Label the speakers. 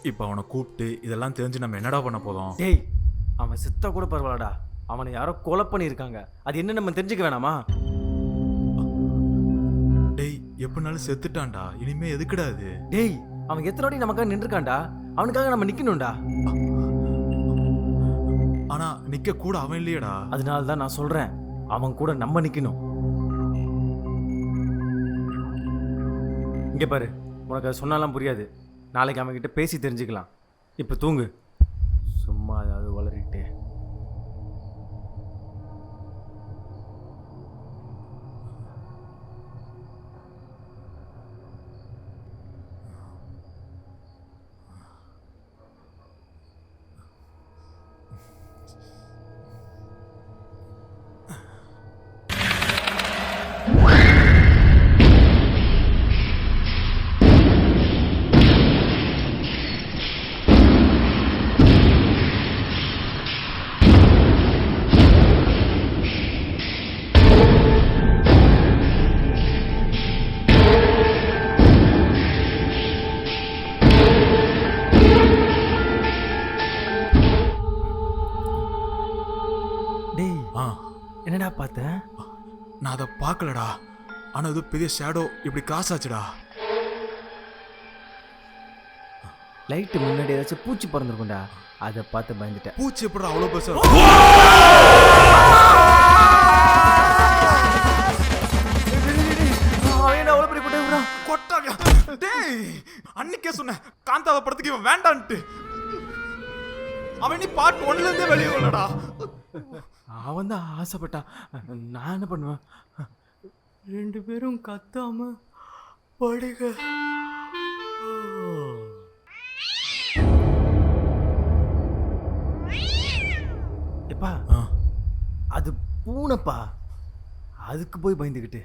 Speaker 1: இப்போ அவனை கூப்பிட்டு இதெல்லாம் தெரிஞ்சு நம்ம என்னடா பண்ண போதும்?
Speaker 2: டேய், அவன் செத்தா கூட பரவாயில்லடா. அவனை யாரோ கொலை பண்ணியிருக்காங்க. அது என்ன நம்ம தெரிஞ்சுக்க வேணாமா?
Speaker 1: டேய், எப்படினாலும் செத்துட்டான்டா. இனிமே எதுக்குடா அது?
Speaker 2: டேய், அவன் எத்தனை வாட்டி நமக்காக நின்றுருக்கான்டா. அவனுக்காக நம்ம நிக்கணும்டா.
Speaker 1: ஆனா நிக்க கூட அவன் இல்லையடா.
Speaker 2: அதனால தான் நான் சொல்றேன், அவன் கூட நம்ம நிக்கணும். இங்க பாரு, உனக்கு அது சொன்னாலாம் புரியாது. நாளைக்கு அவன் கிட்ட பேசி தெரிஞ்சுக்கலாம். இப்போ தூங்கு. சும்மா ஏதாவது வளரிட்டு. டேய்,
Speaker 1: ஆ,
Speaker 2: என்னடா பார்த்த?
Speaker 1: நான் அதை பார்க்கலடா. ஆனா இது பெரிய ஷேடோ இப்படி கிராஸ் ஆச்சுடா.
Speaker 2: லைட்டு முன்னாடி ஏதாச்சும் பூச்சி பறந்துருக்கும்டா. அதை பார்த்து பயந்துட்டேன்.
Speaker 1: பூச்சி எப்படி அவ்வளோ பெருசா? கொட்டாங்க. டேய், அன்னைக்கே சொன்னேன் காந்தாத படத்துக்கு இவன் வேண்டான்ட்டு. அவன் நீ பார்ட் 1ல இருந்தே வெளியே வரலடா.
Speaker 2: அவன் தான் ஆசைப்பட்டான். நான் என்ன பண்ணுவேன்? 2 பேரும் கத்தாம படுக. எப்பா, அது பூனைப்பா. அதுக்கு போய் பயந்துக்கிட்டு